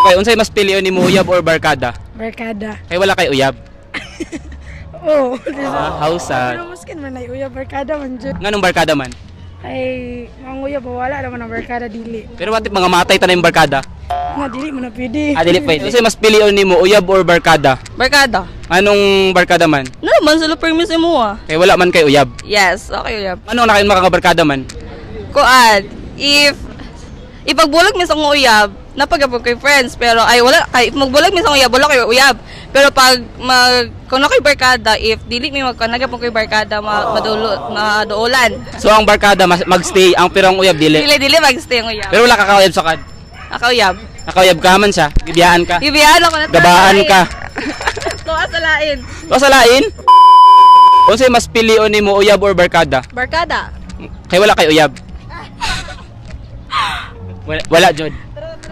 Okay, unsay mas pilion nimo uyab or barkada? Barkada. Kay wala kay uyab. Oh, How sad. Pero maskin man ay uya barkada man jud. Nganong barkada man? Ay, ang uya wala naman ang barkada dili. Pero what if mga matay ta na yung barkada? Nga dili mo na pwede. Ah, dili pwede. Unsay mas pilion nimo uyab or barkada? Barkada. Anong barkada man? Naman sila permis mo ah. Kay wala man kay uyab. Yes, okay uyab. Anong nakain makakabarkada man? Kuan, if ipagbulag mi sa akong uyab, napagapag kay friends pero ay wala kay magbulag mi sa akong uyab, wala kay uyab. Pero pag kung na kay barkada, if dili mi magkanagapag kay barkada, maduulan. So ang barkada magstay, ang pirang uyab dili. Dili magstay ang uyab. Pero wala ka kauyab sa kad. Ako uyab. Nakayab ka man siya, bibiyaan ka. Ibiyan ako na. Gabaan ka. Tuwa sa lain. O sa lain? Unsay mas pilion nimo uyab or barkada? Barkada. Kay wala kay uyab. Wala jud.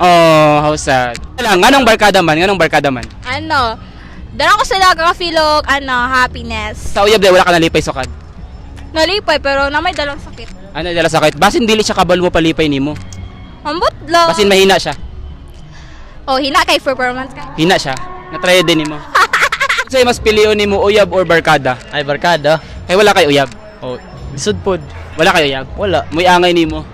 Oh, how sad. Wala, nganong barkada man? Nganong barkada man? Ano, doon ako sila kakafilog, happiness. Sa uyab dai wala ka nalipay sukad. Nalipay, pero na may dalang sakit. Ano dala sakit? Basin dili siya kabal mo palipay nimo. Ambot lang. Basin mahina siya. Oh, hina kay performance ka. Hina siya. Na-try din nimo. Unsay mas pilion nimo uyab or barkada? Ay, barkada. Kay wala kay uyab. Oh, bisod pod. Wala kay uyab. Wala. Muy angay nimo.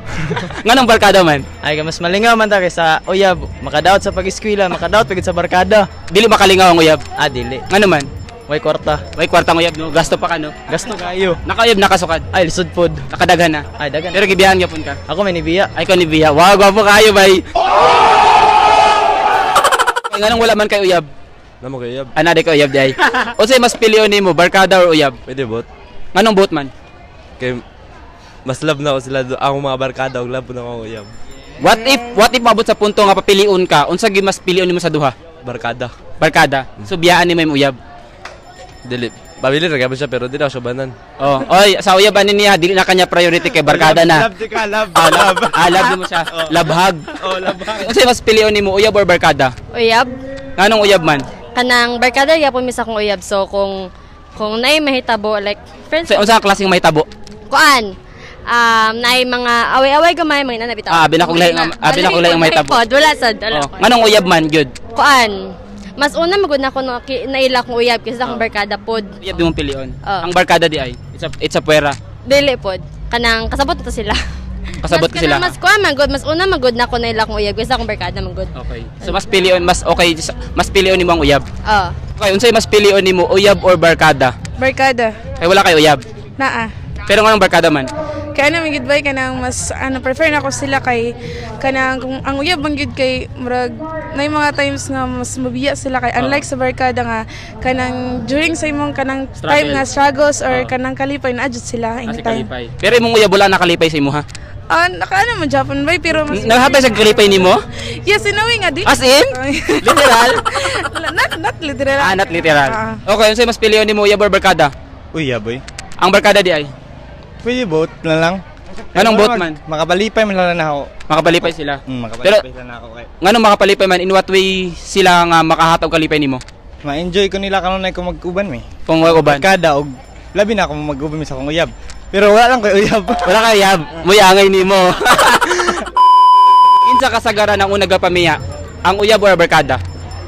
Nganong barkada man? Ay, mas malingaw man ta kaysa uyab. Makadaot sa pag-eskwela, makadaot pagid sa barkada. Dili makalingaw ang uyab. Ah, dili. Ngano man? Way kwarta. May kwartang uyab no. Gasto pa ka no. Gasto kayo. Nakauyab nakasukad. Ay, lisod pod. Nakadaghan na. Ay, dagan. Pero gibiyahan gyapon ka. Ako may nibiya. Ay ko ni Bia. Wow, gwapo kayo bay. Ay, nganong wala man kay uyab? Namo kay Yab. Ana de kay uyab di ay. Unsay mas pilion nimo barkada or uyab? Pwede bot. Nganong boat man? Kay mas love na ako sila ako mga barkada og love na ako Yab. What if mabot sa punto nga papiliun ka, unsa gyud mas pilion nimo sa duha? Barkada. Barkada. So biyaan nimo yung uyab. Dili. Pabili ra gyud siya pero di na ako siya banan. Oh, oy, sa uyab ani niya dili na kanya priority kay barkada na. Love ka, love. Love mo siya. Labhag. Oh, love. Unsay mas pilion nimo uyab or barkada? Uyab, Nganong uyab man? kanang barkada yapon mi sa akong uyab, so kung naay mahitabo like friends Unsa klaseng mahitabo? kuan naay mga away-away gamay mga nanabitaw. Binakulay ang mahitabo. Wala sad, wala. Oh, nganong uyab man gyud? Kuan, mas una magud na ko naila kong uyab kaysa akong barkada pod. Uyab di mo pilion. Oh. Ang barkada di ay it's a puwera. Dili pod. Kanang kasabot to sila. Kasabot mas, sila. Mas kuan man gud, mas una magud na ko naila kong uyab kaysa akong barkada man gud. Okay. So mas pilion, mas pilion nimo ang uyab. Oh. Okay, unsay mas pilion nimo uyab or barkada? Barkada. Kay wala kay uyab. Naa. Pero nganong barkada man? Kaya na magid bay kanang mas prefer na ko sila kay kanang kung ang uyab man gyud kay murag nay mga times nga mas mabiya sila kay unlike sa barkada nga kanang during sa imong kanang time nga struggles or kanang kalipay na adjust sila Kasi anytime. kalipay. Pero imong uyab wala nakalipay sa imo ha. Nakaano man Japan bay pero mas Naghatay sa kalipay nimo? yes in a way nga di. As in? Literal? not literal. Not literal. Okay, unsay mas pilion nimo uyab or barkada? Uy, boy. Ang barkada di ay. Pwede boat na lang. Nganong boat man? Makapalipay man lang na ako. Makapalipay sila. Makapalipay lang na ako kay. Nganong makapalipay man? In what way sila nga makahatag kalipay nimo? Ma-enjoy ko nila kanunay ko mag-uban mi. Kung uban. Barkada og labi na ako mag-uban mi sa akong uyab. Pero wala lang kay uyab. Wala kay uyab. Muy angay nimo. Kinsa kasagaran ang unang gapamiya? Ang uyab or barkada?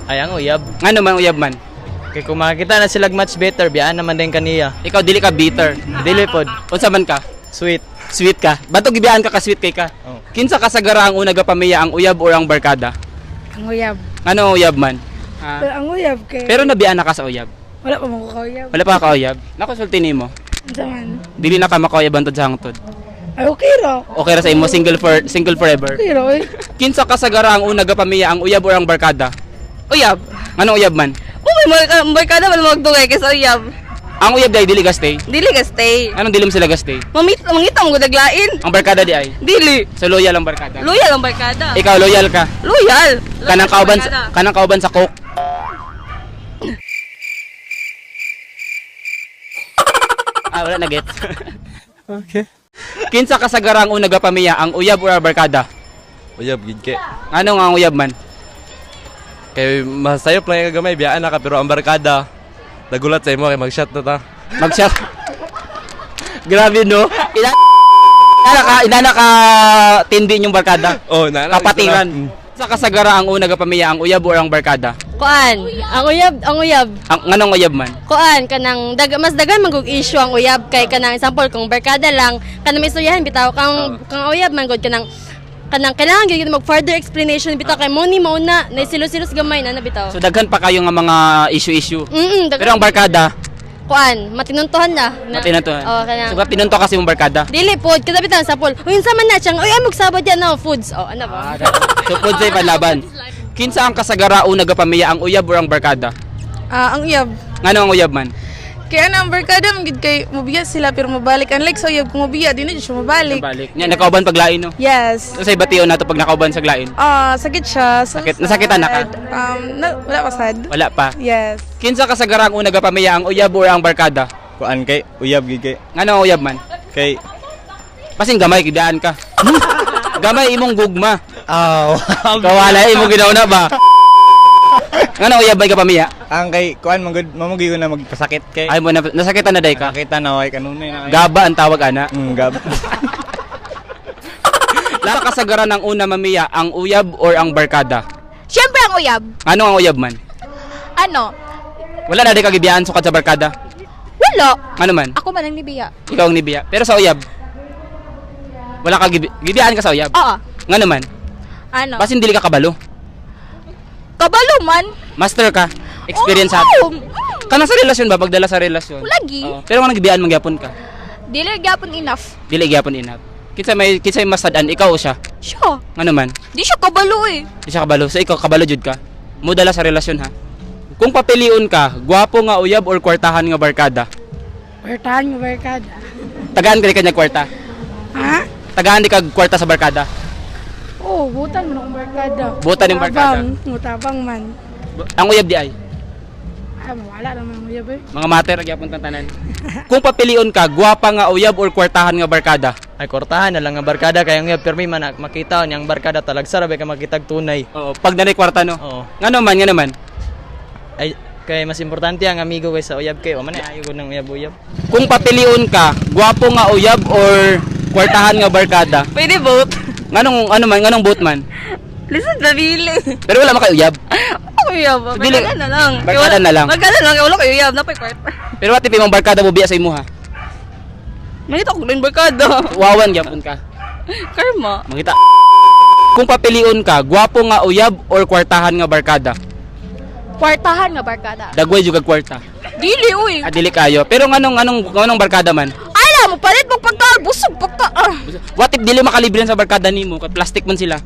Ay, ang uyab. Ngano man uyab man? Kay kung makakita na sila much better, biyaan naman din kaniya. Ikaw dili ka bitter. Dili pod. Unsa man ka? Sweet. Sweet ka. Bato gibiyaan ka sweet kay ka. Oh. Kinsa kasagara ang unang gapamiya? Ang uyab or ang barkada? Ang uyab. Ngano ang uyab man? Pero ang uyab kay Pero nabiyaan na ka sa uyab. wala pa mo ko uyab. Wala pa ka uyab. Nakonsulti nimo. Unsa man? Dili na ka makauyab antod sa hangtod. Ay okay ra. Okay ra sa imo single forever. Okay ra oy. Kinsa kasagara ang unang gapamiya? Ang uyab or ang barkada? Uyab. Ngano uyab man? Barkada man magdugay kaysa uyab. Ang uyab dai dili gastay. Dili ka stay. Anong dilim sila gastay? Mangita mo gudaglain. Ang barkada di ay. Dili. So loyal ang barkada. Loyal ang barkada. Ikaw loyal ka. Loyal. Kanang kauban sa coke. Wala na get. Okay. Kinsa kasagara ang unang gapamiya? Ang uyab or ang barkada? Uyab gid kay. Anong ang uyab man? Kay masayop lang yung gamay biyaan na ka pero ang barkada nagulat sa imo kay mag-shot na ta. Mag-shot. Grabe no. Inana ka tindi yung barkada. Oh, na. Kapatiran. Sa kasagara ang una gapamiya ang uyab or ang barkada? Kuan, ang uyab. Ang nganong uyab man? Kuan, kanang mas dagan magug issue ang uyab kay kanang example kung barkada lang, kanang may istoryahan bitaw kang uyab man gud kanang kailangan gyud mag further explanation bitaw kay mo ni mauna na silos-silos gamay na bitaw. So daghan pa kayo nga mga issue-issue. Pero ang dagan. barkada, Kuan, matinuntuhan na. matinuntuhan. Oh, kanang. So tinunto kasi yung barkada. Dili pod, kada bitaw sa pool. Uy, sama na siyang, uy, amog sabad yan na foods. Oh, ano ba? So pud say panlaban. Kinsa ang kasagara una gapamiya ang uyab or ang barkada? Ang uyab. Ngano ang uyab man? Kaya ang barkada magid kay mabiya sila pero mabalik. Unlike sa uyab kung mabiya di na siya mabalik. Balik. Nya nakauban paglain no. Yes. So say bation nato pag nakauban sa glain. Sakit siya. So Sakit- nasakitan na ka? Wala pa sad. Wala pa. Yes. Kinsa kasagara ang una gapamiya ang uyab or ang barkada? Kuan kay uyab gid kay. Ngano ang uyab man? Kay Pasing gamay kidaan ka. Gamay imong gugma. aw. Kawala imong ginauna ba? Ngano ang uyab bay gapamiya? Ang kay kuan magud mamugi ko na magpasakit kay. Ay mo na nasakitan na day ka. Nakita na way kanunay na. Gaba ang tawag ana. Gab. Sa kasagara ng una mamiya ang uyab or ang barkada? Siyempre ang uyab. Ano ang uyab man? Ano? Wala na di kagibiyaan sukad sa barkada. Wala. Ano man? Ako man ang nibiya. Ikaw ang nibiya. Pero sa uyab, wala ka gibiyaan ka sa uyab. Oo. Nga naman, Ano? basin dili ka kabalo. Kabalo man. Master ka, experience sa Oo. Kana sa relasyon ba, pagdala sa relasyon? Lagi. Oo. Pero kung nagibiyaan mangyapon ka, Dili gyapon enough. dili gyapon enough. Kinsa may masadan, ikaw o siya. Siya. Nga naman, Di siya kabalo eh. di siya kabalo. So ikaw, kabalo jud ka. Mudala sa relasyon ha. Kung papiliun ka, gwapo nga uyab or kwartahan nga barkada? Kwartahan nga barkada. Tagaan ka di kanya kwarta. Ha? Tagaan di ka kwarta sa barkada. Oh, butan mo ng barkada. Butan yung barkada. Mutabang man. Ang uyab di ay. Wala naman ang uyab eh. Mga mater, gyapon tang tanan. Kung papiliun ka, gwapa nga uyab or kwartahan nga barkada? Ay kortahan na lang nga barkada kay ang uyab permi man makita niyang barkada talag sarabe ka makitag tunay. Oo, pag nanay kwarta no. Oo. Nga naman. Ay kay mas importante ang amigo kay sa uyab kay o man ayo ko ng uyab-uyab. Kung papiliun ka, gwapo nga uyab or kwartahan nga barkada? Pwede both. Nganong boat man? Listen, nabili. Pero wala man kay uyab. Ako uyab. Dili- Barkada na lang. Barkada na lang. Barkada na lang. Wala kayo uyab. Napay kwart. Pero what if imong barkada mo biya sa imo ha? Nakita ko din barkada. Wawan gyapon ka. Karma. Makita. Kung papiliun ka, gwapo nga uyab or kwartahan nga barkada? Kwartahan nga barkada. Dagway jud kag kwarta. Dili, uy. Dili kayo. Pero nganong barkada man? Alam mo, palit mo pagka, busog pagka. What if dili makalibre sa barkada nimo kay plastic man sila?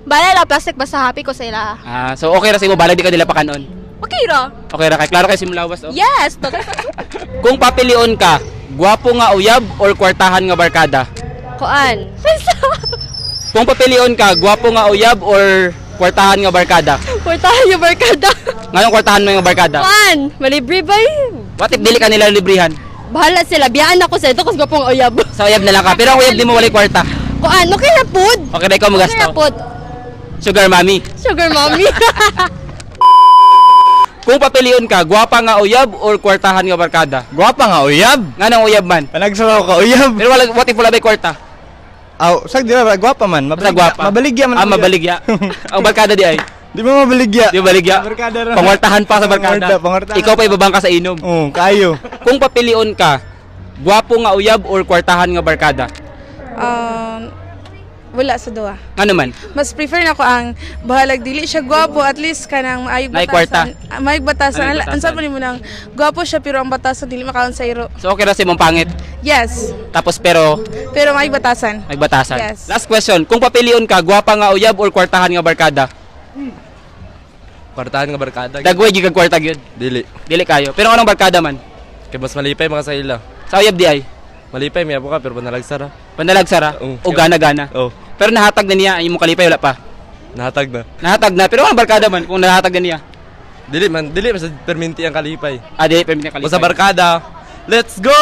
Bala lang, plastic basta happy ko sila. So okay ra sa imo balag di ka nila pakanon. Okay ra. Okay ra kay klaro kay simulawas oh. Yes. Kung papiliun ka, gwapo nga uyab or kwartahan nga barkada? Kuan. Kung papiliun ka, gwapo nga uyab or kwartahan nga barkada? Kwartahan yung barkada. Ngayong kwartahan mo yung barkada? Kuan, malibre ba What if dili ka nila librihan? Bahala sila, biyaan ako sa ito kasi gapong uyab. Sa uyab na lang ka, pero ang uyab di mo walay kwarta. Kuan, okay na pod. Okay na ikaw Okay na magasto. pod. Sugar mommy. Sugar mommy. Kung papiliun ka, gwapa nga uyab or kwartahan nga barkada? Gwapa nga uyab. Nganong uyab man? Panagsaraw ka uyab. Pero what if wala bay kwarta? Aw, sag di ba gwapa man. Basta gwapa. Mabaligya man. Mabaligya. Ang barkada di ay. Di ba mabaligya? Di ba baligya? Barkada ra. Pangwartahan pa sa barkada. Pangwartahan. Ikaw pa ibabang ka sa inom. Oo, kayo. Kung papiliun ka, gwapo nga uyab or kwartahan nga barkada? Wala sa duwa. Ano man? Mas prefer na ko ang bahalag dili siya gwapo at least kanang maayog May kwarta. batasan. Maayog batasan. Maayog batasan. Ansa pa nimo nang gwapo siya pero ang batasan dili makaon sa iro. So okay ra sa imong pangit. Yes. Tapos pero Pero maayog batasan. nagbatasan. Yes. Last question, kung papiliun ka, gwapa nga uyab or kwartahan nga barkada? Kwartahan nga barkada. Dagway gid kag kwarta gyud. Dili. Dili kayo. Pero anong barkada man? Kay mas malipay mga sa ila. Sa uyab di ay. Malipay may apo ka pero panalagsara. Panalagsara Oo. o gana-gana. Oh, Pero nahatag na niya imong kalipay wala pa. nahatag na. Nahatag na pero anong barkada man kung nahatag na niya? Dili man sa perminti ang kalipay. Dili permit na kalipay. Basta barkada. Let's go!